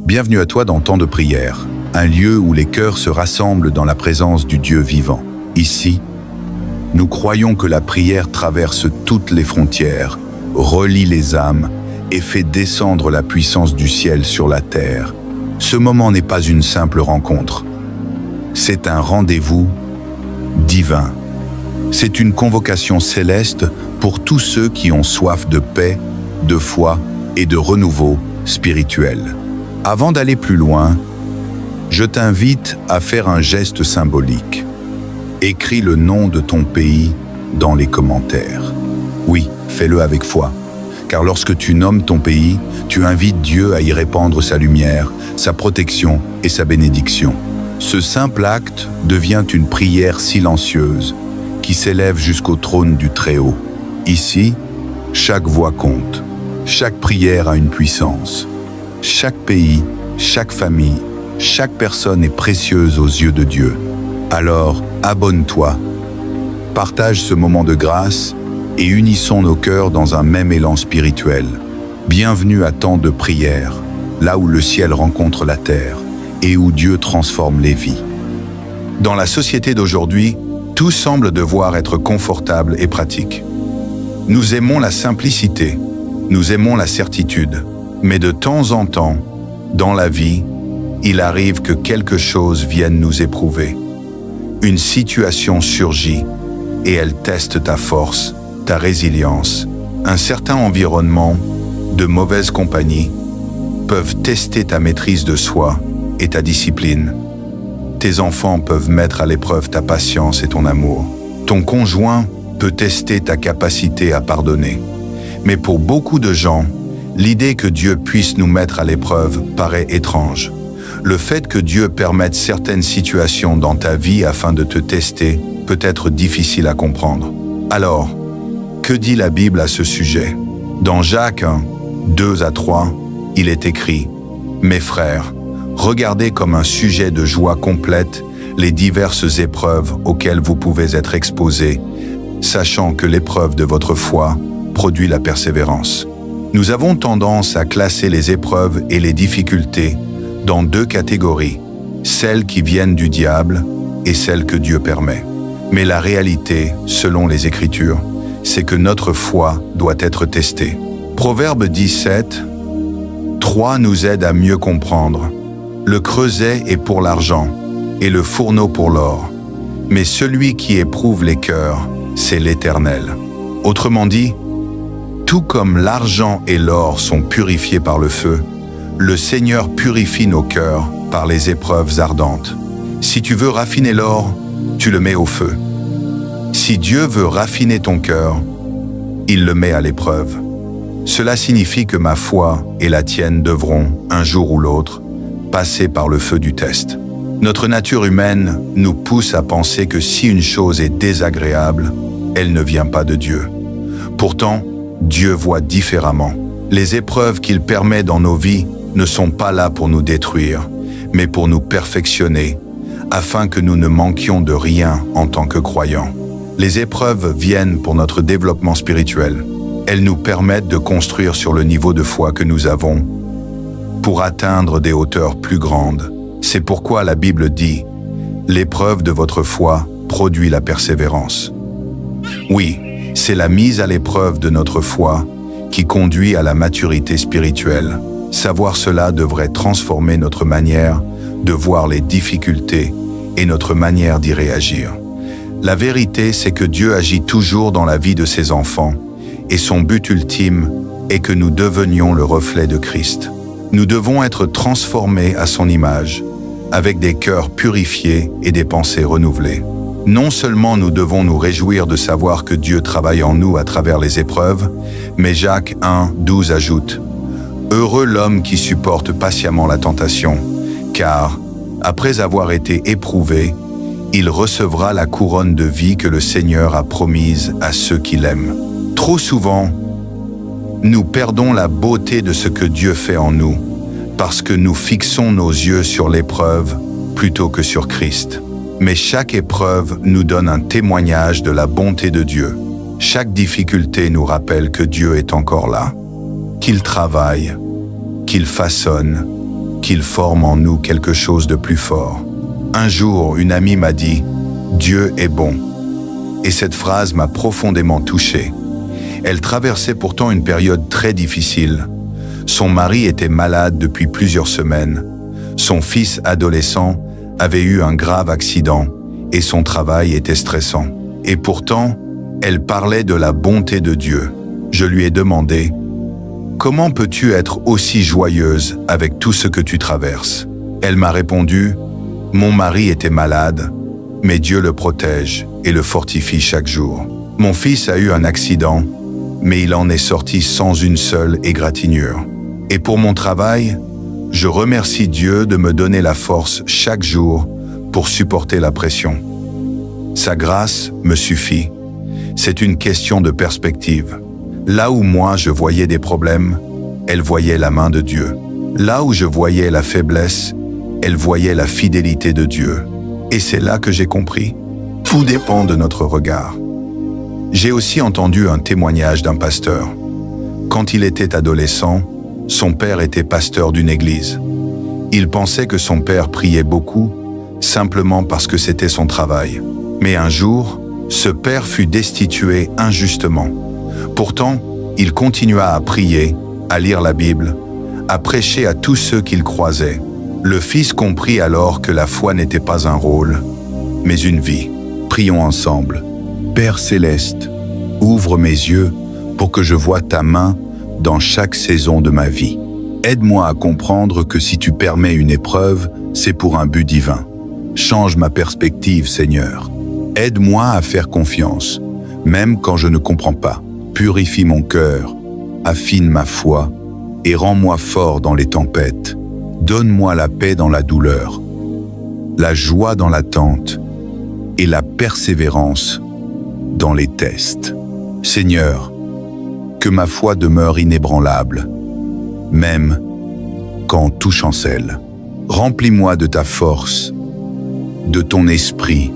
Bienvenue à toi dans Temps de prière, un lieu où les cœurs se rassemblent dans la présence du Dieu vivant. Ici, nous croyons que la prière traverse toutes les frontières, relie les âmes et fait descendre la puissance du ciel sur la terre. Ce moment n'est pas une simple rencontre. C'est un rendez-vous divin. C'est une convocation céleste pour tous ceux qui ont soif de paix, de foi et de renouveau spirituel. Avant d'aller plus loin, je t'invite à faire un geste symbolique. Écris le nom de ton pays dans les commentaires. Oui, fais-le avec foi, car lorsque tu nommes ton pays, tu invites Dieu à y répandre sa lumière, sa protection et sa bénédiction. Ce simple acte devient une prière silencieuse qui s'élève jusqu'au trône du Très-Haut. Ici, chaque voix compte, chaque prière a une puissance. Chaque pays, chaque famille, chaque personne est précieuse aux yeux de Dieu. Alors, abonne-toi, partage ce moment de grâce et unissons nos cœurs dans un même élan spirituel. Bienvenue à Temps de prière, là où le ciel rencontre la terre et où Dieu transforme les vies. Dans la société d'aujourd'hui, tout semble devoir être confortable et pratique. Nous aimons la simplicité, nous aimons la certitude, mais de temps en temps, dans la vie, il arrive que quelque chose vienne nous éprouver. Une situation surgit et elle teste ta force, ta résilience. Un certain environnement, de mauvaise compagnie, peuvent tester ta maîtrise de soi et ta discipline. Tes enfants peuvent mettre à l'épreuve ta patience et ton amour. Ton conjoint peut tester ta capacité à pardonner. Mais pour beaucoup de gens, l'idée que Dieu puisse nous mettre à l'épreuve paraît étrange. Le fait que Dieu permette certaines situations dans ta vie afin de te tester peut être difficile à comprendre. Alors, que dit la Bible à ce sujet? Dans Jacques 1, 2-3, il est écrit « Mes frères, regardez comme un sujet de joie complète les diverses épreuves auxquelles vous pouvez être exposés, sachant que l'épreuve de votre foi produit la persévérance. » Nous avons tendance à classer les épreuves et les difficultés dans deux catégories, celles qui viennent du diable et celles que Dieu permet. Mais la réalité, selon les Écritures, c'est que notre foi doit être testée. Proverbe 17, 3 nous aide à mieux comprendre. Le creuset est pour l'argent et le fourneau pour l'or, mais celui qui éprouve les cœurs, c'est l'Éternel. Autrement dit, tout comme l'argent et l'or sont purifiés par le feu, le Seigneur purifie nos cœurs par les épreuves ardentes. Si tu veux raffiner l'or, tu le mets au feu. Si Dieu veut raffiner ton cœur, il le met à l'épreuve. Cela signifie que ma foi et la tienne devront, un jour ou l'autre, passer par le feu du test. Notre nature humaine nous pousse à penser que si une chose est désagréable, elle ne vient pas de Dieu. Pourtant, Dieu voit différemment. Les épreuves qu'il permet dans nos vies ne sont pas là pour nous détruire, mais pour nous perfectionner, afin que nous ne manquions de rien en tant que croyants. Les épreuves viennent pour notre développement spirituel. Elles nous permettent de construire sur le niveau de foi que nous avons pour atteindre des hauteurs plus grandes. C'est pourquoi la Bible dit « L'épreuve de votre foi produit la persévérance ». Oui, c'est la mise à l'épreuve de notre foi qui conduit à la maturité spirituelle. Savoir cela devrait transformer notre manière de voir les difficultés et notre manière d'y réagir. La vérité, c'est que Dieu agit toujours dans la vie de ses enfants et son but ultime est que nous devenions le reflet de Christ. Nous devons être transformés à son image, avec des cœurs purifiés et des pensées renouvelées. Non seulement nous devons nous réjouir de savoir que Dieu travaille en nous à travers les épreuves, mais Jacques 1, 12 ajoute « Heureux l'homme qui supporte patiemment la tentation, car, après avoir été éprouvé, il recevra la couronne de vie que le Seigneur a promise à ceux qui l'aiment. » Trop souvent, nous perdons la beauté de ce que Dieu fait en nous, parce que nous fixons nos yeux sur l'épreuve plutôt que sur Christ. Mais chaque épreuve nous donne un témoignage de la bonté de Dieu. Chaque difficulté nous rappelle que Dieu est encore là, qu'il travaille, qu'il façonne, qu'il forme en nous quelque chose de plus fort. Un jour, une amie m'a dit « Dieu est bon ». Et cette phrase m'a profondément touché. Elle traversait pourtant une période très difficile. Son mari était malade depuis plusieurs semaines. Son fils adolescent avait eu un grave accident et son travail était stressant. Et pourtant, elle parlait de la bonté de Dieu. Je lui ai demandé « Comment peux-tu être aussi joyeuse avec tout ce que tu traverses ?» Elle m'a répondu « Mon mari était malade, mais Dieu le protège et le fortifie chaque jour. Mon fils a eu un accident, mais il en est sorti sans une seule égratignure. Et pour mon travail, je remercie Dieu de me donner la force chaque jour pour supporter la pression. Sa grâce me suffit. C'est une question de perspective. Là où moi je voyais des problèmes, elle voyait la main de Dieu. Là où je voyais la faiblesse, elle voyait la fidélité de Dieu. Et c'est là que j'ai compris. Tout dépend de notre regard. J'ai aussi entendu un témoignage d'un pasteur. Quand il était adolescent, son père était pasteur d'une église. Il pensait que son père priait beaucoup, simplement parce que c'était son travail. Mais un jour, ce père fut destitué injustement. Pourtant, il continua à prier, à lire la Bible, à prêcher à tous ceux qu'il croisait. Le fils comprit alors que la foi n'était pas un rôle, mais une vie. Prions ensemble. Père céleste, ouvre mes yeux pour que je voie ta main dans chaque saison de ma vie. Aide-moi à comprendre que si tu permets une épreuve, c'est pour un but divin. Change ma perspective, Seigneur. Aide-moi à faire confiance, même quand je ne comprends pas. Purifie mon cœur, affine ma foi et rends-moi fort dans les tempêtes. Donne-moi la paix dans la douleur, la joie dans l'attente et la persévérance dans les tests. Seigneur, que ma foi demeure inébranlable, même quand tout chancelle. Remplis-moi de ta force, de ton esprit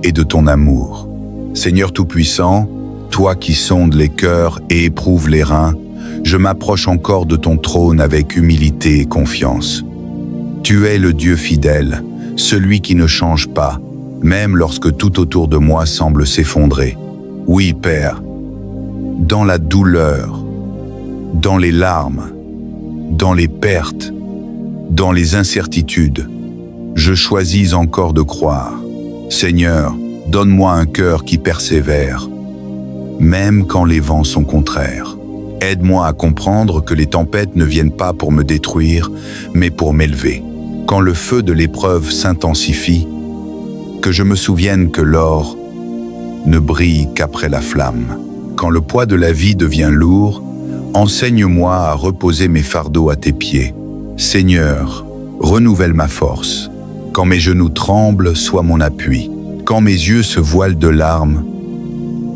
et de ton amour. Seigneur Tout-Puissant, toi qui sondes les cœurs et éprouves les reins, je m'approche encore de ton trône avec humilité et confiance. Tu es le Dieu fidèle, celui qui ne change pas, même lorsque tout autour de moi semble s'effondrer. Oui, Père, dans la douleur, dans les larmes, dans les pertes, dans les incertitudes, je choisis encore de croire. Seigneur, donne-moi un cœur qui persévère, même quand les vents sont contraires. Aide-moi à comprendre que les tempêtes ne viennent pas pour me détruire, mais pour m'élever. Quand le feu de l'épreuve s'intensifie, que je me souvienne que l'or ne brille qu'après la flamme. Quand le poids de la vie devient lourd, enseigne-moi à reposer mes fardeaux à tes pieds. Seigneur, renouvelle ma force. Quand mes genoux tremblent, sois mon appui. Quand mes yeux se voilent de larmes,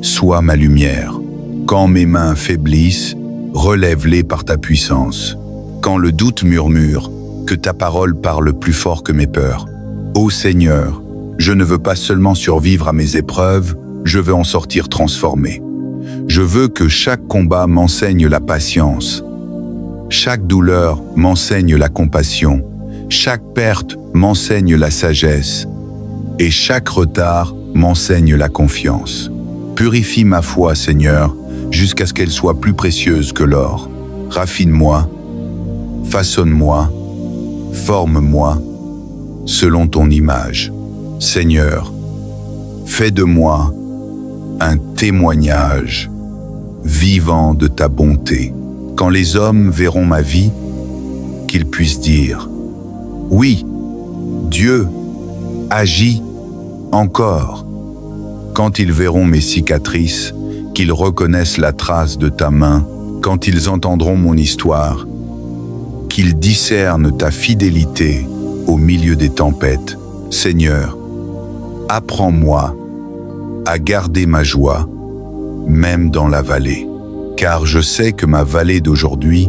sois ma lumière. Quand mes mains faiblissent, relève-les par ta puissance. Quand le doute murmure, que ta parole parle plus fort que mes peurs. Ô Seigneur, je ne veux pas seulement survivre à mes épreuves, je veux en sortir transformé. Je veux que chaque combat m'enseigne la patience. Chaque douleur m'enseigne la compassion. Chaque perte m'enseigne la sagesse. Et chaque retard m'enseigne la confiance. Purifie ma foi, Seigneur, jusqu'à ce qu'elle soit plus précieuse que l'or. Raffine-moi, façonne-moi, forme-moi, selon ton image. Seigneur, fais de moi un témoignage vivant de ta bonté. Quand les hommes verront ma vie, qu'ils puissent dire « Oui, Dieu agit encore ». Quand ils verront mes cicatrices, qu'ils reconnaissent la trace de ta main. Quand ils entendront mon histoire, qu'ils discernent ta fidélité au milieu des tempêtes. Seigneur, apprends-moi à garder ma joie, même dans la vallée, car je sais que ma vallée d'aujourd'hui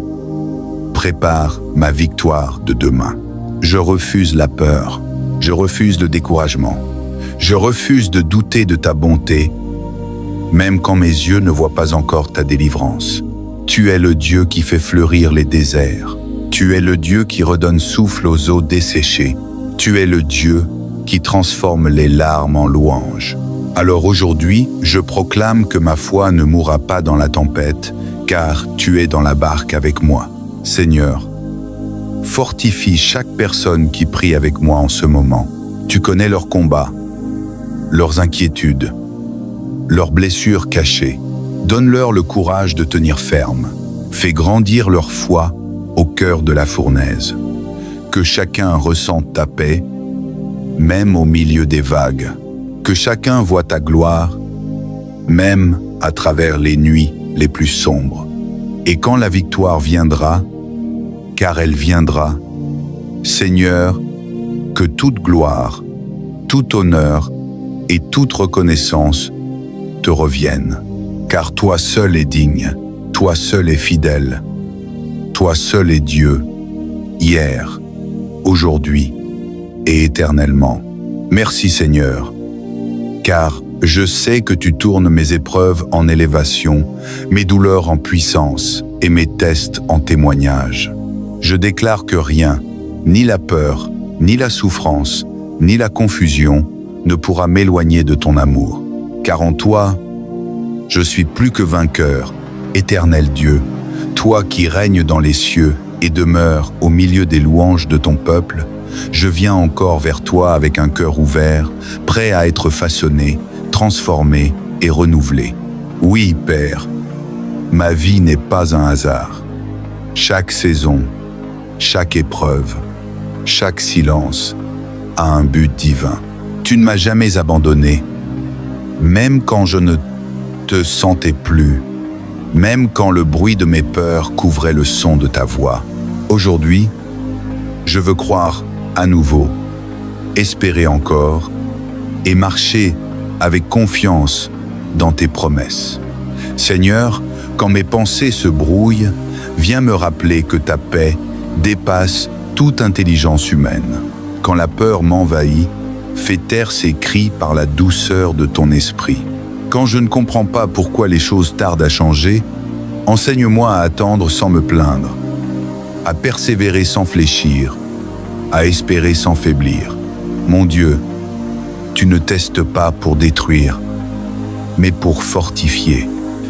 prépare ma victoire de demain. Je refuse la peur, je refuse le découragement, je refuse de douter de ta bonté, même quand mes yeux ne voient pas encore ta délivrance. Tu es le Dieu qui fait fleurir les déserts, tu Tu es le Dieu qui redonne souffle aux eaux desséchées. Tu es le Dieu qui transforme les larmes en louanges. Alors aujourd'hui, je proclame que ma foi ne mourra pas dans la tempête, car tu es dans la barque avec moi. Seigneur, fortifie chaque personne qui prie avec moi en ce moment. Tu connais leurs combats, leurs inquiétudes, leurs blessures cachées. Donne-leur le courage de tenir ferme. Fais grandir leur foi au cœur de la fournaise. Que chacun ressente ta paix, même au milieu des vagues. Que chacun voie ta gloire, même à travers les nuits les plus sombres. Et quand la victoire viendra, car elle viendra, Seigneur, que toute gloire, tout honneur et toute reconnaissance te reviennent. Car toi seul es digne, toi seul es fidèle, toi seul es Dieu, hier, aujourd'hui et éternellement. Merci Seigneur, car je sais que tu tournes mes épreuves en élévation, mes douleurs en puissance et mes tests en témoignage. Je déclare que rien, ni la peur, ni la souffrance, ni la confusion, ne pourra m'éloigner de ton amour. Car en toi, je suis plus que vainqueur, éternel Dieu, toi qui règnes dans les cieux et demeures au milieu des louanges de ton peuple. Je viens encore vers toi avec un cœur ouvert, prêt à être façonné, transformé et renouvelé. Oui, Père, ma vie n'est pas un hasard. Chaque saison, chaque épreuve, chaque silence a un but divin. Tu ne m'as jamais abandonné, même quand je ne te sentais plus, même quand le bruit de mes peurs couvrait le son de ta voix. Aujourd'hui, je veux croire à nouveau, espérer encore et marcher avec confiance dans tes promesses. Seigneur, quand mes pensées se brouillent, viens me rappeler que ta paix dépasse toute intelligence humaine. Quand la peur m'envahit, fais taire ses cris par la douceur de ton esprit. Quand je ne comprends pas pourquoi les choses tardent à changer, enseigne-moi à attendre sans me plaindre, à persévérer sans fléchir, à espérer sans faiblir. Mon Dieu, tu ne testes pas pour détruire, mais pour fortifier.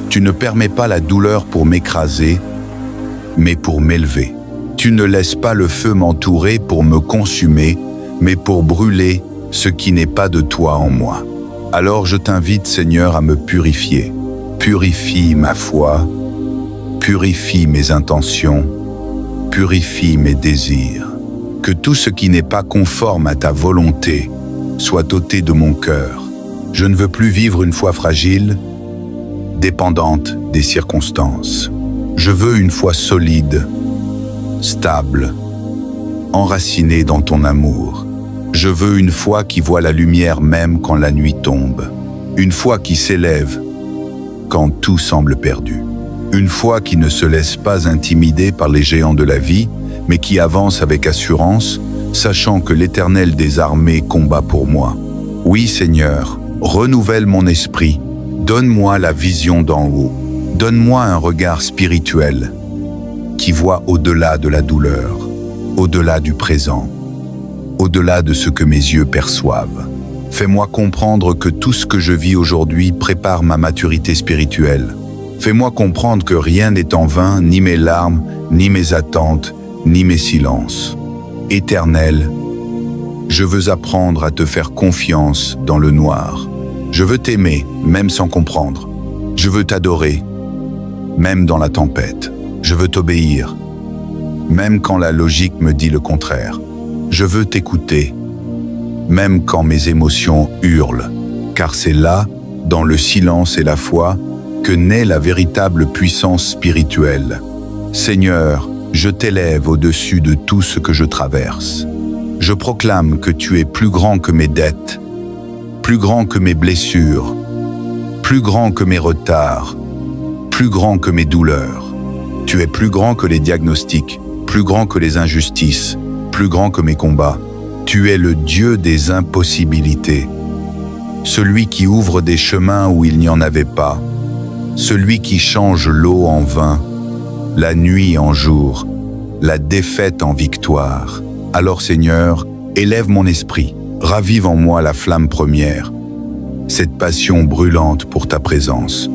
Tu ne permets pas la douleur pour m'écraser, mais pour m'élever. Tu ne laisses pas le feu m'entourer pour me consumer, mais pour brûler ce qui n'est pas de toi en moi. Alors je t'invite, Seigneur, à me purifier. Purifie ma foi, purifie mes intentions, purifie mes désirs. Que tout ce qui n'est pas conforme à ta volonté soit ôté de mon cœur. Je ne veux plus vivre une foi fragile, dépendante des circonstances. Je veux une foi solide, stable, enracinée dans ton amour. Je veux une foi qui voit la lumière même quand la nuit tombe. Une foi qui s'élève quand tout semble perdu. Une foi qui ne se laisse pas intimider par les géants de la vie, mais qui avance avec assurance, sachant que l'Éternel des armées combat pour moi. Oui, Seigneur, renouvelle mon esprit, donne-moi la vision d'en haut, donne-moi un regard spirituel qui voit au-delà de la douleur, au-delà du présent, au-delà de ce que mes yeux perçoivent. Fais-moi comprendre que tout ce que je vis aujourd'hui prépare ma maturité spirituelle. Fais-moi comprendre que rien n'est en vain, ni mes larmes, ni mes attentes, ni mes silences. Éternel, je veux apprendre à te faire confiance dans le noir. Je veux t'aimer, même sans comprendre. Je veux t'adorer, même dans la tempête. Je veux t'obéir, même quand la logique me dit le contraire. Je veux t'écouter, même quand mes émotions hurlent, car c'est là, dans le silence et la foi, que naît la véritable puissance spirituelle. Seigneur, je t'élève au-dessus de tout ce que je traverse. Je proclame que tu es plus grand que mes dettes, plus grand que mes blessures, plus grand que mes retards, plus grand que mes douleurs. Tu es plus grand que les diagnostics, plus grand que les injustices, plus grand que mes combats. Tu es le Dieu des impossibilités, celui qui ouvre des chemins où il n'y en avait pas, celui qui change l'eau en vin, la nuit en jour, la défaite en victoire. Alors Seigneur, élève mon esprit, ravive en moi la flamme première, cette passion brûlante pour ta présence.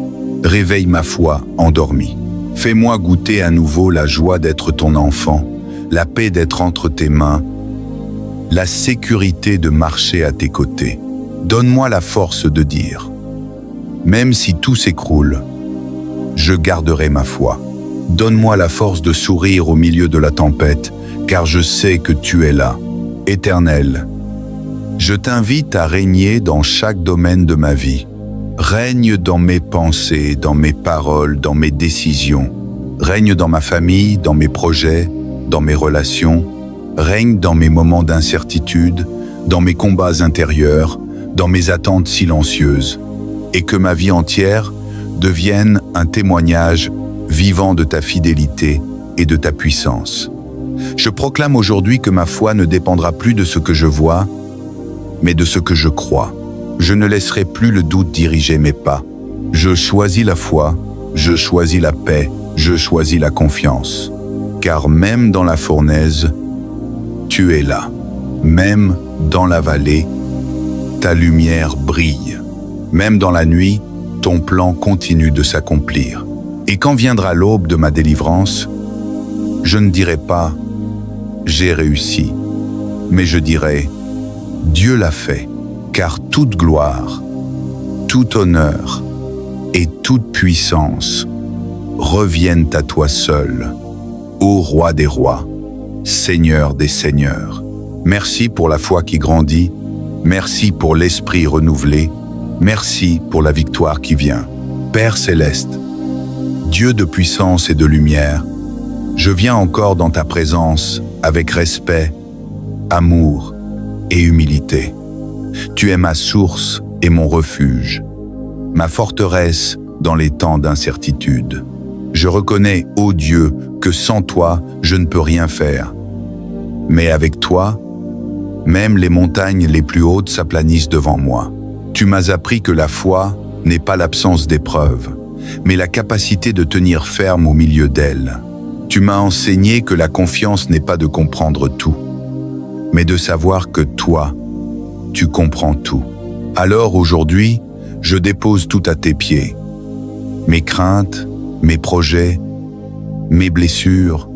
Réveille ma foi endormie. Fais-moi goûter à nouveau la joie d'être ton enfant, la paix d'être entre tes mains, la sécurité de marcher à tes côtés. Donne-moi la force de dire, même si tout s'écroule, je garderai ma foi. Donne-moi la force de sourire au milieu de la tempête, car je sais que tu es là, Éternel. Je t'invite à régner dans chaque domaine de ma vie. Règne dans mes pensées, dans mes paroles, dans mes décisions. Règne dans ma famille, dans mes projets, dans mes relations. Règne dans mes moments d'incertitude, dans mes combats intérieurs, dans mes attentes silencieuses. Et que ma vie entière devienne un témoignage vivant de ta fidélité et de ta puissance. Je proclame aujourd'hui que ma foi ne dépendra plus de ce que je vois, mais de ce que je crois. Je ne laisserai plus le doute diriger mes pas. Je choisis la foi, je choisis la paix, je choisis la confiance. Car même dans la fournaise, tu es là. Même dans la vallée, ta lumière brille. Même dans la nuit, ton plan continue de s'accomplir. Et quand viendra l'aube de ma délivrance, je ne dirai pas « j'ai réussi », mais je dirai « Dieu l'a fait », car toute gloire, tout honneur et toute puissance reviennent à toi seul, ô Roi des rois, Seigneur des seigneurs. Merci pour la foi qui grandit, merci pour l'esprit renouvelé, merci pour la victoire qui vient. Père céleste, Dieu de puissance et de lumière, je viens encore dans ta présence avec respect, amour et humilité. Tu es ma source et mon refuge, ma forteresse dans les temps d'incertitude. Je reconnais, ô Dieu, que sans toi, je ne peux rien faire. Mais avec toi, même les montagnes les plus hautes s'aplanissent devant moi. Tu m'as appris que la foi n'est pas l'absence d'épreuves, mais la capacité de tenir ferme au milieu d'elles. Tu m'as enseigné que la confiance n'est pas de comprendre tout, mais de savoir que toi, tu comprends tout. Alors aujourd'hui, je dépose tout à tes pieds. Mes craintes, mes projets, mes blessures,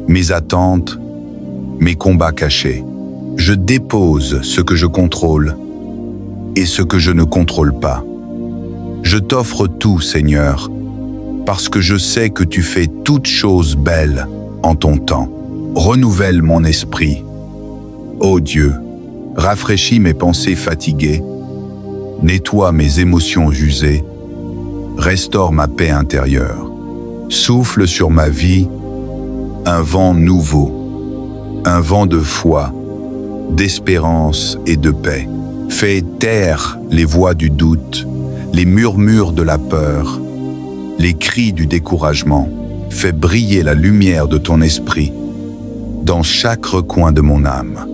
mes attentes, mes combats cachés. Je dépose ce que je contrôle et ce que je ne contrôle pas. Je t'offre tout, Seigneur, parce que je sais que tu fais toutes choses belles en ton temps. Renouvelle mon esprit. Ô Dieu, rafraîchis mes pensées fatiguées, nettoie mes émotions usées, restaure ma paix intérieure. Souffle sur ma vie un vent nouveau, un vent de foi, d'espérance et de paix. Fais taire les voix du doute, les murmures de la peur, les cris du découragement. Fais briller la lumière de ton esprit dans chaque recoin de mon âme.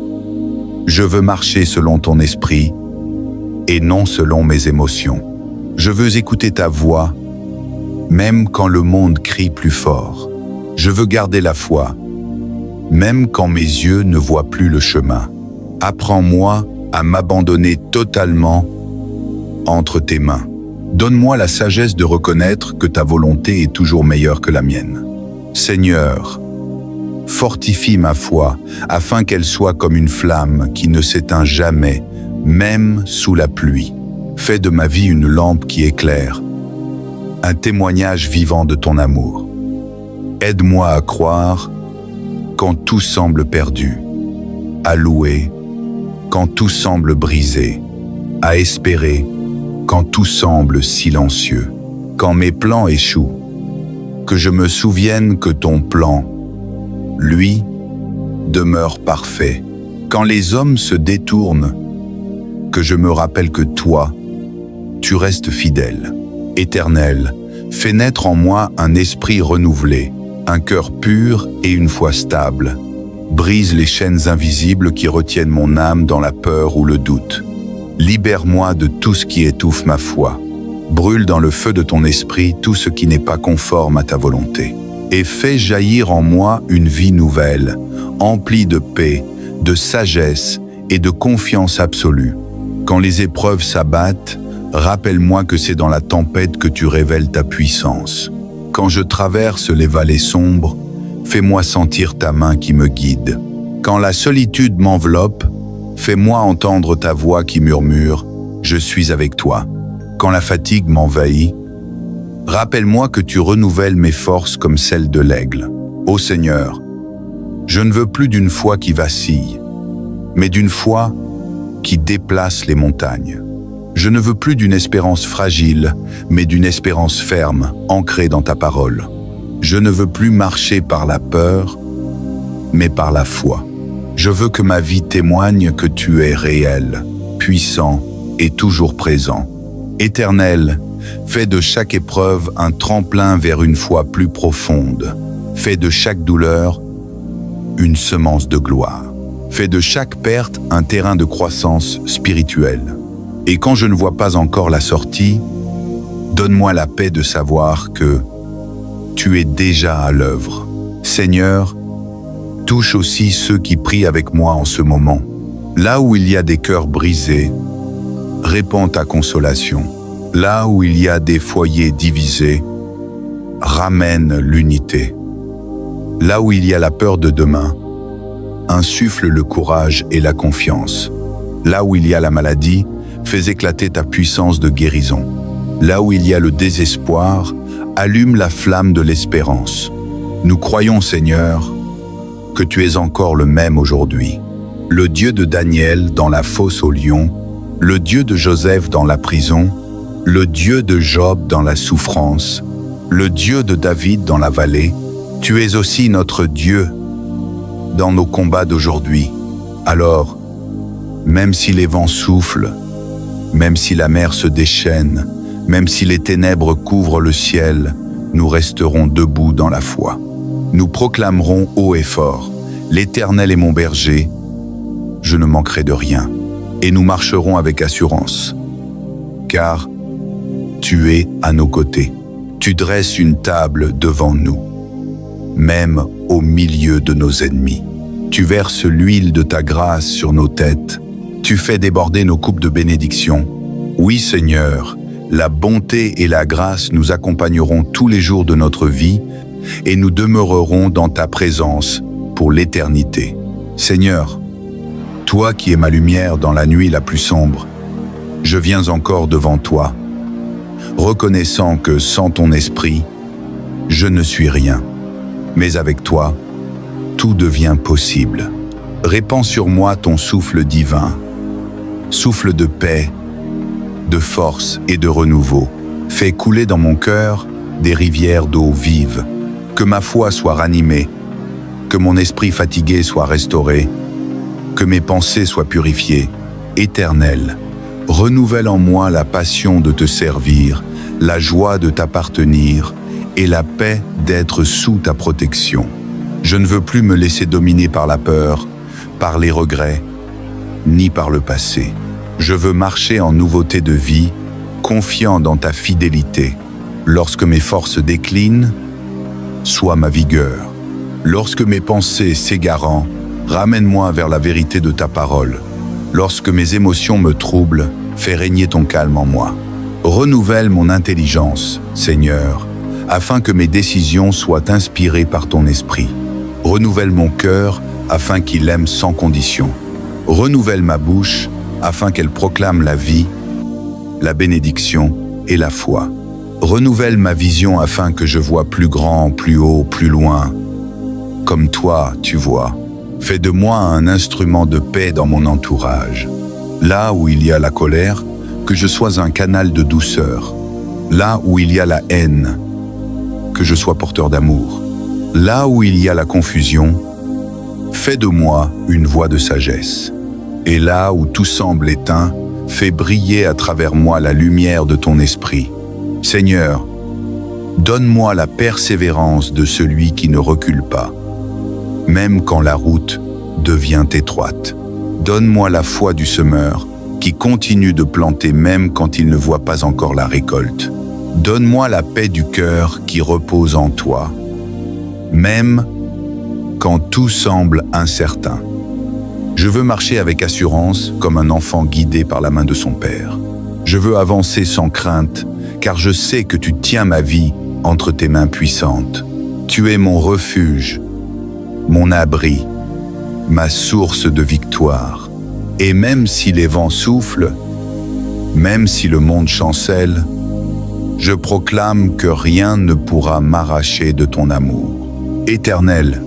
Je veux marcher selon ton esprit et non selon mes émotions. Je veux écouter ta voix, même quand le monde crie plus fort. Je veux garder la foi, même quand mes yeux ne voient plus le chemin. Apprends-moi à m'abandonner totalement entre tes mains. Donne-moi la sagesse de reconnaître que ta volonté est toujours meilleure que la mienne. Seigneur, fortifie ma foi afin qu'elle soit comme une flamme qui ne s'éteint jamais, même sous la pluie. Fais de ma vie une lampe qui éclaire, un témoignage vivant de ton amour. Aide-moi à croire quand tout semble perdu, à louer quand tout semble brisé, à espérer quand tout semble silencieux. Quand mes plans échouent, que je me souvienne que ton plan, lui, demeure parfait. Quand les hommes se détournent, que je me rappelle que toi, tu restes fidèle. Éternel, fais naître en moi un esprit renouvelé, un cœur pur et une foi stable. Brise les chaînes invisibles qui retiennent mon âme dans la peur ou le doute. Libère-moi de tout ce qui étouffe ma foi. Brûle dans le feu de ton esprit tout ce qui n'est pas conforme à ta volonté. et fais jaillir en moi une vie nouvelle, emplie de paix, de sagesse et de confiance absolue. Quand les épreuves s'abattent, rappelle-moi que c'est dans la tempête que tu révèles ta puissance. Quand je traverse les vallées sombres, fais-moi sentir ta main qui me guide. Quand la solitude m'enveloppe, fais-moi entendre ta voix qui murmure « Je suis avec toi ». Quand la fatigue m'envahit, rappelle-moi que tu renouvelles mes forces comme celles de l'aigle. Ô Seigneur, je ne veux plus d'une foi qui vacille, mais d'une foi qui déplace les montagnes. Je ne veux plus d'une espérance fragile, mais d'une espérance ferme, ancrée dans ta parole. Je ne veux plus marcher par la peur, mais par la foi. Je veux que ma vie témoigne que tu es réel, puissant et toujours présent. Éternel, fais de chaque épreuve un tremplin vers une foi plus profonde. Fais de chaque douleur une semence de gloire. Fais de chaque perte un terrain de croissance spirituelle. Et quand je ne vois pas encore la sortie, donne-moi la paix de savoir que tu es déjà à l'œuvre. Seigneur, touche aussi ceux qui prient avec moi en ce moment. Là où il y a des cœurs brisés, répands ta consolation. Là où il y a des foyers divisés, ramène l'unité. Là où il y a la peur de demain, insuffle le courage et la confiance. Là où il y a la maladie, fais éclater ta puissance de guérison. Là où il y a le désespoir, allume la flamme de l'espérance. Nous croyons, Seigneur, que tu es encore le même aujourd'hui. Le Dieu de Daniel dans la fosse aux lions, le Dieu de Joseph dans la prison, le Dieu de Job dans la souffrance, le Dieu de David dans la vallée. Tu es aussi notre Dieu dans nos combats d'aujourd'hui. Alors, même si les vents soufflent, même si la mer se déchaîne, même si les ténèbres couvrent le ciel, nous resterons debout dans la foi. Nous proclamerons haut et fort, l'Éternel est mon berger, je ne manquerai de rien. Et nous marcherons avec assurance, car tu es à nos côtés. Tu dresses une table devant nous, même au milieu de nos ennemis. Tu verses l'huile de ta grâce sur nos têtes. Tu fais déborder nos coupes de bénédiction. Oui, Seigneur, la bonté et la grâce nous accompagneront tous les jours de notre vie et nous demeurerons dans ta présence pour l'éternité. Seigneur, toi qui es ma lumière dans la nuit la plus sombre, je viens encore devant toi, reconnaissant que sans ton esprit, je ne suis rien. Mais avec toi, tout devient possible. Répands sur moi ton souffle divin, souffle de paix, de force et de renouveau. Fais couler dans mon cœur des rivières d'eau vive. Que ma foi soit ranimée, que mon esprit fatigué soit restauré, que mes pensées soient purifiées. Éternel, renouvelle en moi la passion de te servir, la joie de t'appartenir et la paix d'être sous ta protection. Je ne veux plus me laisser dominer par la peur, par les regrets, ni par le passé. Je veux marcher en nouveauté de vie, confiant dans ta fidélité. Lorsque mes forces déclinent, sois ma vigueur. Lorsque mes pensées s'égarent, ramène-moi vers la vérité de ta parole. Lorsque mes émotions me troublent, fais régner ton calme en moi. Renouvelle mon intelligence, Seigneur, afin que mes décisions soient inspirées par ton esprit. Renouvelle mon cœur afin qu'il aime sans condition. Renouvelle ma bouche afin qu'elle proclame la vie, la bénédiction et la foi. Renouvelle ma vision afin que je vois plus grand, plus haut, plus loin. Comme toi, tu vois. Fais de moi un instrument de paix dans mon entourage. Là où il y a la colère, que je sois un canal de douceur. Là où il y a la haine, que je sois porteur d'amour. Là où il y a la confusion, fais de moi une voix de sagesse. Et là où tout semble éteint, fais briller à travers moi la lumière de ton esprit. Seigneur, donne-moi la persévérance de celui qui ne recule pas, même quand la route devient étroite. Donne-moi la foi du semeur qui continue de planter même quand il ne voit pas encore la récolte. Donne-moi la paix du cœur qui repose en toi, même quand tout semble incertain. Je veux marcher avec assurance comme un enfant guidé par la main de son père. Je veux avancer sans crainte, car je sais que tu tiens ma vie entre tes mains puissantes. Tu es mon refuge, mon abri, ma source de victoire. Et même si les vents soufflent, même si le monde chancelle, je proclame que rien ne pourra m'arracher de ton amour. Éternel,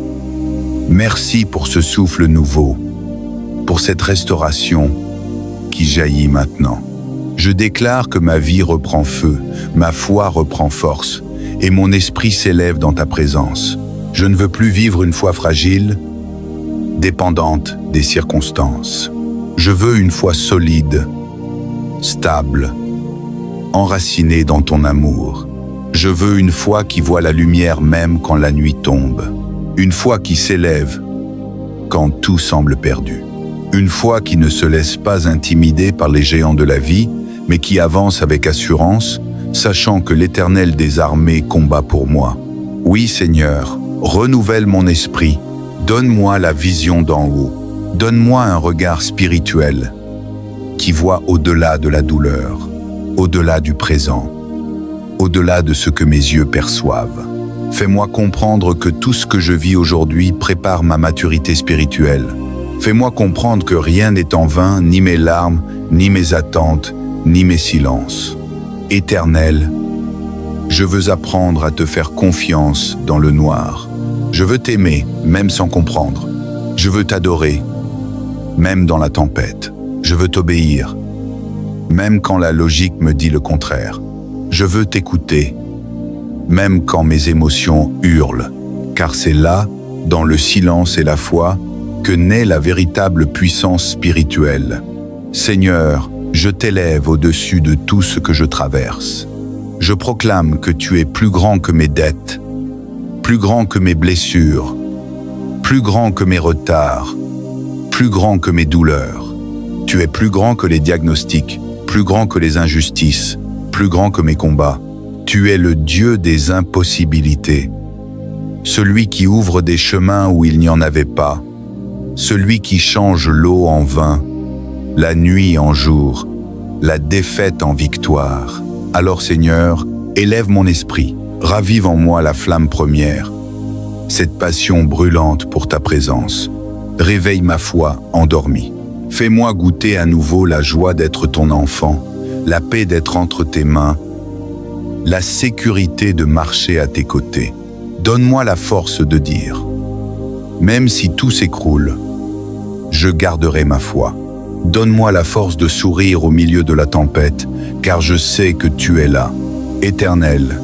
merci pour ce souffle nouveau, pour cette restauration qui jaillit maintenant. Je déclare que ma vie reprend feu, ma foi reprend force, et mon esprit s'élève dans ta présence. Je ne veux plus vivre une foi fragile, dépendante des circonstances. Je veux une foi solide, stable, enracinée dans ton amour. Je veux une foi qui voit la lumière même quand la nuit tombe. Une foi qui s'élève quand tout semble perdu. Une foi qui ne se laisse pas intimider par les géants de la vie, mais qui avance avec assurance, sachant que l'Éternel des armées combat pour moi. Oui, Seigneur, renouvelle mon esprit, donne-moi la vision d'en haut, donne-moi un regard spirituel qui voit au-delà de la douleur, au-delà du présent, au-delà de ce que mes yeux perçoivent. Fais-moi comprendre que tout ce que je vis aujourd'hui prépare ma maturité spirituelle. Fais-moi comprendre que rien n'est en vain, ni mes larmes, ni mes attentes, ni mes silences. Éternel, je veux apprendre à te faire confiance dans le noir. Je veux t'aimer, même sans comprendre. Je veux t'adorer, même dans la tempête. Je veux t'obéir, même quand la logique me dit le contraire. Je veux t'écouter, même quand mes émotions hurlent, car c'est là, dans le silence et la foi, que naît la véritable puissance spirituelle. Seigneur, je t'élève au-dessus de tout ce que je traverse. Je proclame que tu es plus grand que mes dettes, plus grand que mes blessures, plus grand que mes retards, plus grand que mes douleurs. Tu es plus grand que les diagnostics, plus grand que les injustices, plus grand que mes combats. Tu es le Dieu des impossibilités, celui qui ouvre des chemins où il n'y en avait pas, celui qui change l'eau en vin, la nuit en jour, la défaite en victoire. Alors Seigneur, élève mon esprit, ravive en moi la flamme première, cette passion brûlante pour ta présence. Réveille ma foi endormie. Fais-moi goûter à nouveau la joie d'être ton enfant, la paix d'être entre tes mains, la sécurité de marcher à tes côtés. Donne-moi la force de dire, même si tout s'écroule, je garderai ma foi. Donne-moi la force de sourire au milieu de la tempête, car je sais que tu es là. Éternel,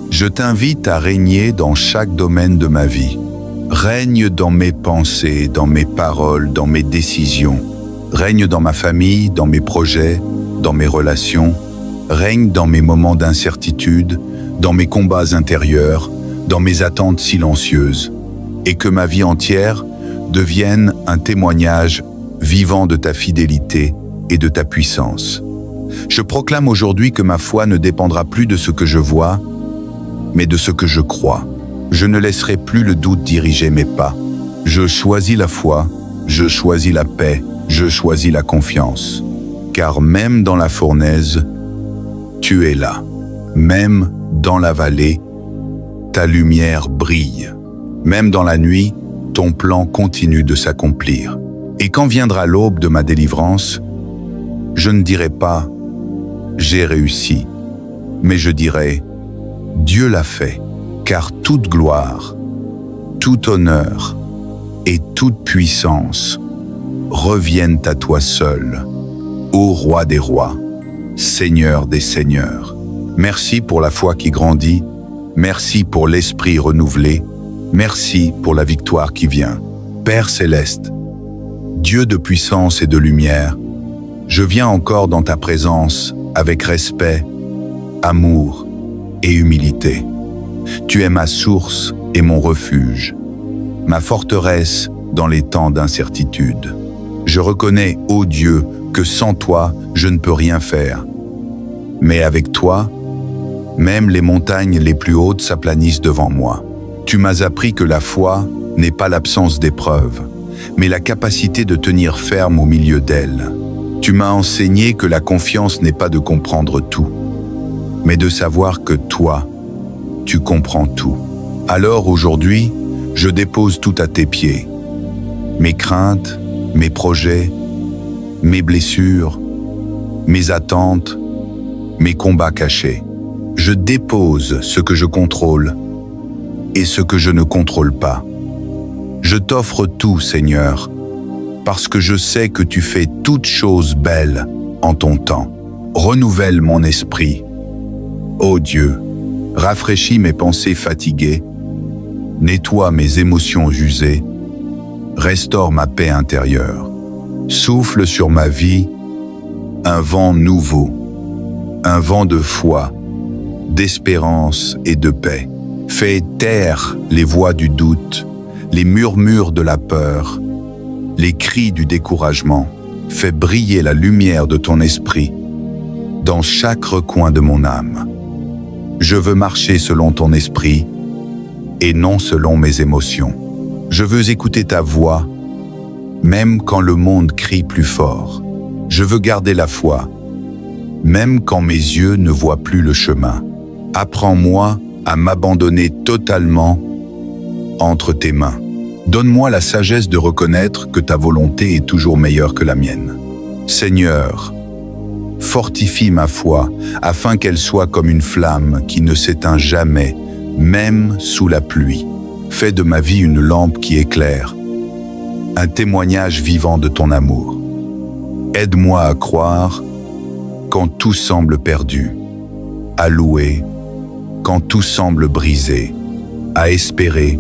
je t'invite à régner dans chaque domaine de ma vie. Règne dans mes pensées, dans mes paroles, dans mes décisions. Règne dans ma famille, dans mes projets, dans mes relations. Règne dans mes moments d'incertitude, dans mes combats intérieurs, dans mes attentes silencieuses. Et que ma vie entière devienne un témoignage vivant de ta fidélité et de ta puissance. Je proclame aujourd'hui que ma foi ne dépendra plus de ce que je vois, mais de ce que je crois. Je ne laisserai plus le doute diriger mes pas. Je choisis la foi, je choisis la paix, je choisis la confiance. Car même dans la fournaise, tu es là. Même dans la vallée, ta lumière brille. Même dans la nuit, ton plan continue de s'accomplir. Et quand viendra l'aube de ma délivrance, je ne dirai pas « j'ai réussi », mais je dirai « Dieu l'a fait », car toute gloire, tout honneur et toute puissance reviennent à toi seul, ô Roi des rois, Seigneur des seigneurs. Merci pour la foi qui grandit, merci pour l'esprit renouvelé, merci pour la victoire qui vient. Père céleste, Dieu de puissance et de lumière, je viens encore dans ta présence avec respect, amour et humilité. Tu es ma source et mon refuge, ma forteresse dans les temps d'incertitude. Je reconnais, ô Dieu, que sans toi, je ne peux rien faire. Mais avec toi, même les montagnes les plus hautes s'aplanissent devant moi. Tu m'as appris que la foi n'est pas l'absence d'épreuves, mais la capacité de tenir ferme au milieu d'elles. Tu m'as enseigné que la confiance n'est pas de comprendre tout, mais de savoir que toi, tu comprends tout. Alors aujourd'hui, je dépose tout à tes pieds. Mes craintes, mes projets, mes blessures, mes attentes, mes combats cachés. Je dépose ce que je contrôle et ce que je ne contrôle pas. Je t'offre tout, Seigneur, parce que je sais que tu fais toutes choses belles en ton temps. Renouvelle mon esprit. Ô Dieu, rafraîchis mes pensées fatiguées, nettoie mes émotions usées, restaure ma paix intérieure. Souffle sur ma vie un vent nouveau, un vent de foi, d'espérance et de paix. Fais taire les voix du doute, les murmures de la peur, les cris du découragement. Fais briller la lumière de ton esprit dans chaque recoin de mon âme. Je veux marcher selon ton esprit et non selon mes émotions. Je veux écouter ta voix, même quand le monde crie plus fort. Je veux garder la foi, même quand mes yeux ne voient plus le chemin. Apprends-moi à m'abandonner totalement entre tes mains. Donne-moi la sagesse de reconnaître que ta volonté est toujours meilleure que la mienne. Seigneur, fortifie ma foi afin qu'elle soit comme une flamme qui ne s'éteint jamais, même sous la pluie. Fais de ma vie une lampe qui éclaire, un témoignage vivant de ton amour. Aide-moi à croire quand tout semble perdu, à louer quand tout semble brisé, à espérer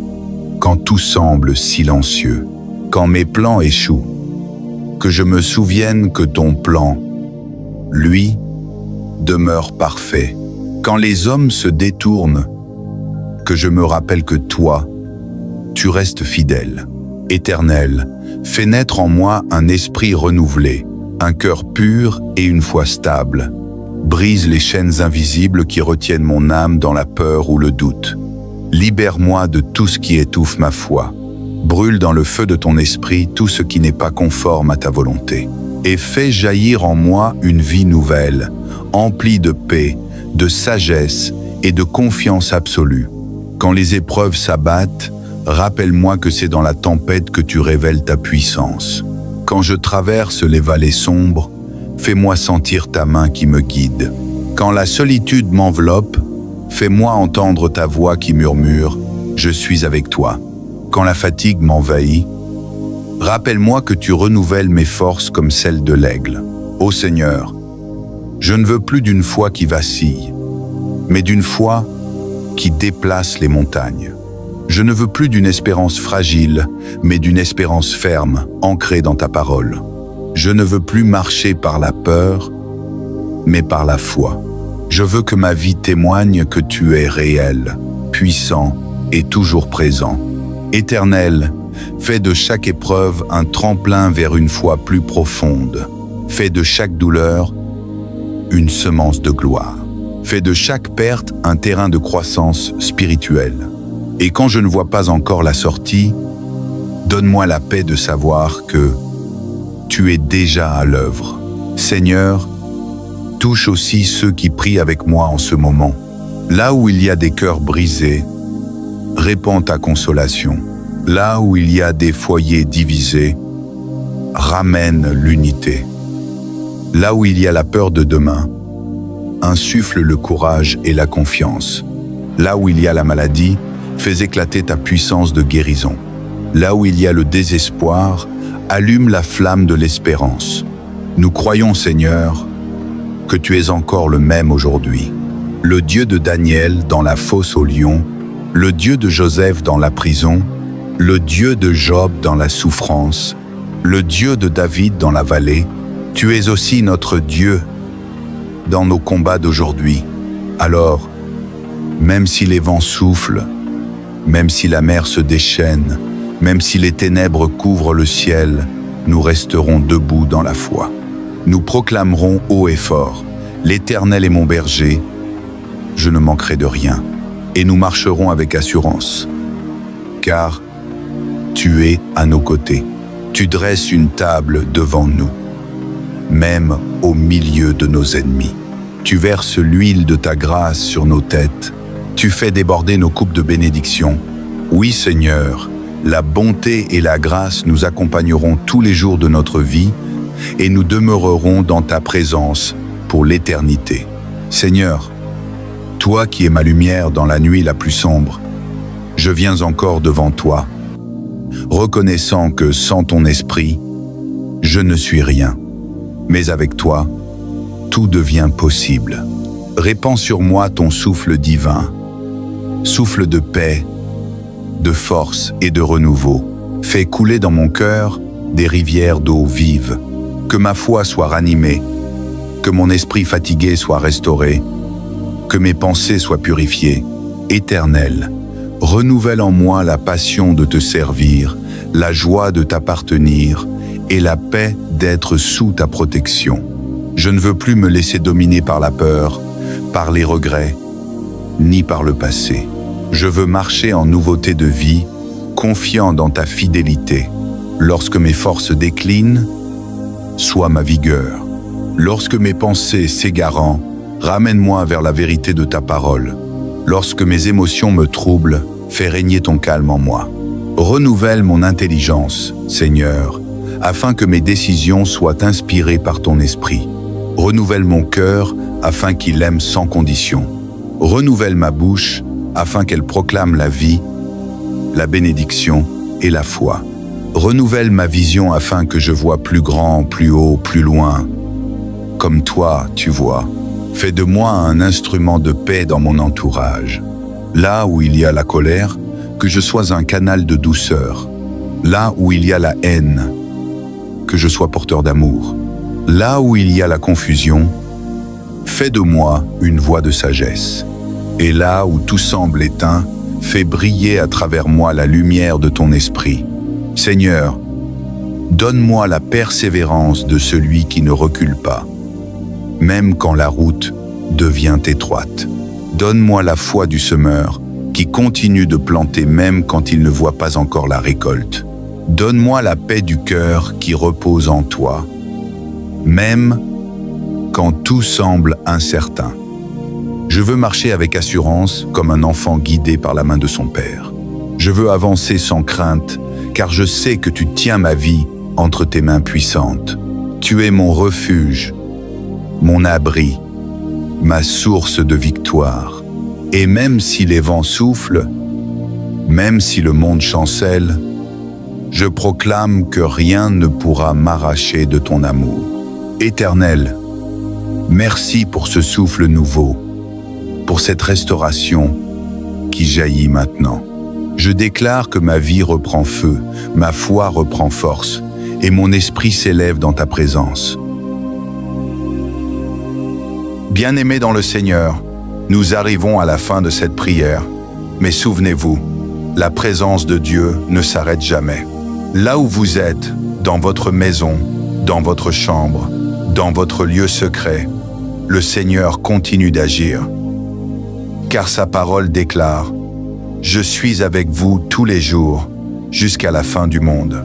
quand tout semble silencieux. Quand mes plans échouent, que je me souvienne que ton plan, lui, demeure parfait. Quand les hommes se détournent, que je me rappelle que toi, tu restes fidèle. Éternel, fais naître en moi un esprit renouvelé, un cœur pur et une foi stable. Brise les chaînes invisibles qui retiennent mon âme dans la peur ou le doute. Libère-moi de tout ce qui étouffe ma foi. Brûle dans le feu de ton esprit tout ce qui n'est pas conforme à ta volonté. Et fais jaillir en moi une vie nouvelle, emplie de paix, de sagesse et de confiance absolue. Quand les épreuves s'abattent, rappelle-moi que c'est dans la tempête que tu révèles ta puissance. Quand je traverse les vallées sombres, fais-moi sentir ta main qui me guide. Quand la solitude m'enveloppe, fais-moi entendre ta voix qui murmure « Je suis avec toi ». Quand la fatigue m'envahit, rappelle-moi que tu renouvelles mes forces comme celles de l'aigle. Ô Seigneur, je ne veux plus d'une foi qui vacille, mais d'une foi qui déplace les montagnes. Je ne veux plus d'une espérance fragile, mais d'une espérance ferme, ancrée dans ta parole. Je ne veux plus marcher par la peur, mais par la foi. Je veux que ma vie témoigne que tu es réel, puissant et toujours présent. Éternel, fais de chaque épreuve un tremplin vers une foi plus profonde. Fais de chaque douleur une semence de gloire. Fais de chaque perte un terrain de croissance spirituelle. Et quand je ne vois pas encore la sortie, donne-moi la paix de savoir que tu es déjà à l'œuvre. Seigneur, touche aussi ceux qui prient avec moi en ce moment. Là où il y a des cœurs brisés, répands ta consolation. Là où il y a des foyers divisés, ramène l'unité. Là où il y a la peur de demain, insuffle le courage et la confiance. Là où il y a la maladie, fais éclater ta puissance de guérison. Là où il y a le désespoir, allume la flamme de l'espérance. Nous croyons, Seigneur, que tu es encore le même aujourd'hui. Le Dieu de Daniel dans la fosse aux lions, le Dieu de Joseph dans la prison, le Dieu de Job dans la souffrance, le Dieu de David dans la vallée, tu es aussi notre Dieu dans nos combats d'aujourd'hui. Alors, même si les vents soufflent, même si la mer se déchaîne, même si les ténèbres couvrent le ciel, nous resterons debout dans la foi. Nous proclamerons haut et fort, l'Éternel est mon berger, je ne manquerai de rien. Et nous marcherons avec assurance, car tu es à nos côtés. Tu dresses une table devant nous, même au milieu de nos ennemis. Tu verses l'huile de ta grâce sur nos têtes. Tu fais déborder nos coupes de bénédiction. Oui, Seigneur, la bonté et la grâce nous accompagneront tous les jours de notre vie et nous demeurerons dans ta présence pour l'éternité. Seigneur, toi qui es ma lumière dans la nuit la plus sombre, je viens encore devant toi, reconnaissant que sans ton esprit, je ne suis rien. Mais avec toi, tout devient possible. Répands sur moi ton souffle divin, souffle de paix, de force et de renouveau. Fais couler dans mon cœur des rivières d'eau vive. Que ma foi soit ranimée, que mon esprit fatigué soit restauré, que mes pensées soient purifiées. Éternel, renouvelle en moi la passion de te servir, la joie de t'appartenir et la paix d'être sous ta protection. Je ne veux plus me laisser dominer par la peur, par les regrets, ni par le passé. Je veux marcher en nouveauté de vie, confiant dans ta fidélité. Lorsque mes forces déclinent, sois ma vigueur. Lorsque mes pensées s'égarent, ramène-moi vers la vérité de ta parole. Lorsque mes émotions me troublent, fais régner ton calme en moi. Renouvelle mon intelligence, Seigneur, afin que mes décisions soient inspirées par ton esprit. Renouvelle mon cœur afin qu'il aime sans condition. Renouvelle ma bouche afin qu'elle proclame la vie, la bénédiction et la foi. Renouvelle ma vision afin que je vois plus grand, plus haut, plus loin. Comme toi, tu vois. Fais de moi un instrument de paix dans mon entourage. Là où il y a la colère, que je sois un canal de douceur. Là où il y a la haine, que je sois porteur d'amour. Là où il y a la confusion, fais de moi une voix de sagesse. Et là où tout semble éteint, fais briller à travers moi la lumière de ton esprit. Seigneur, donne-moi la persévérance de celui qui ne recule pas, même quand la route devient étroite. Donne-moi la foi du semeur qui continue de planter même quand il ne voit pas encore la récolte. Donne-moi la paix du cœur qui repose en toi, même quand tout semble incertain. Je veux marcher avec assurance comme un enfant guidé par la main de son père. Je veux avancer sans crainte, car je sais que tu tiens ma vie entre tes mains puissantes. Tu es mon refuge, mon abri, ma source de victoire. Et même si les vents soufflent, même si le monde chancelle, je proclame que rien ne pourra m'arracher de ton amour. Éternel, merci pour ce souffle nouveau, pour cette restauration qui jaillit maintenant. Je déclare que ma vie reprend feu, ma foi reprend force, et mon esprit s'élève dans ta présence. Bien-aimés dans le Seigneur, nous arrivons à la fin de cette prière, mais souvenez-vous, la présence de Dieu ne s'arrête jamais. Là où vous êtes, dans votre maison, dans votre chambre, dans votre lieu secret, le Seigneur continue d'agir. Car sa parole déclare « Je suis avec vous tous les jours, jusqu'à la fin du monde ».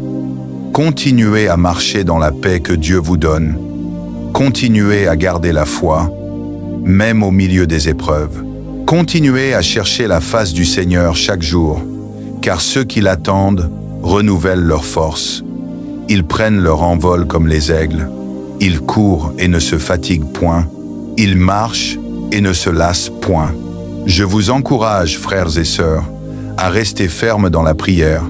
Continuez à marcher dans la paix que Dieu vous donne. Continuez à garder la foi, même au milieu des épreuves. Continuez à chercher la face du Seigneur chaque jour, car ceux qui l'attendent renouvellent leur force. Ils prennent leur envol comme les aigles. Ils courent et ne se fatiguent point. Ils marchent et ne se lassent point. Je vous encourage, frères et sœurs, à rester fermes dans la prière,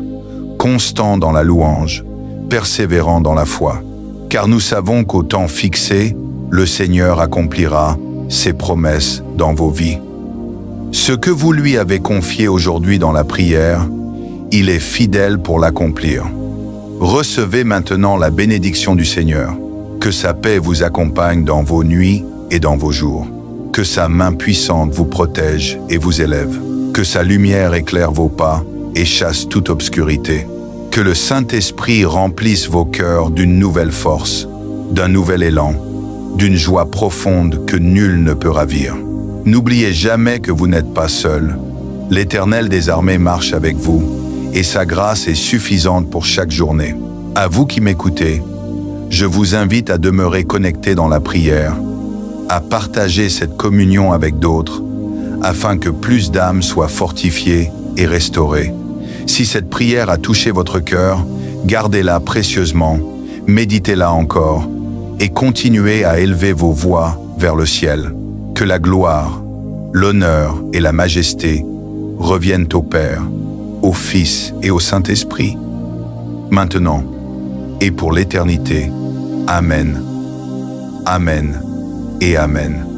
constants dans la louange, persévérants dans la foi. Car nous savons qu'au temps fixé, le Seigneur accomplira ses promesses dans vos vies. Ce que vous lui avez confié aujourd'hui dans la prière, il est fidèle pour l'accomplir. Recevez maintenant la bénédiction du Seigneur. Que sa paix vous accompagne dans vos nuits et dans vos jours. Que sa main puissante vous protège et vous élève. Que sa lumière éclaire vos pas et chasse toute obscurité. Que le Saint-Esprit remplisse vos cœurs d'une nouvelle force, d'un nouvel élan, d'une joie profonde que nul ne peut ravir. N'oubliez jamais que vous n'êtes pas seul. L'Éternel des armées marche avec vous. et sa grâce est suffisante pour chaque journée. À vous qui m'écoutez, je vous invite à demeurer connecté dans la prière, à partager cette communion avec d'autres, afin que plus d'âmes soient fortifiées et restaurées. Si cette prière a touché votre cœur, gardez-la précieusement, méditez-la encore, et continuez à élever vos voix vers le ciel. Que la gloire, l'honneur et la majesté reviennent au Père, au Fils et au Saint-Esprit, maintenant et pour l'éternité. Amen. Amen et Amen.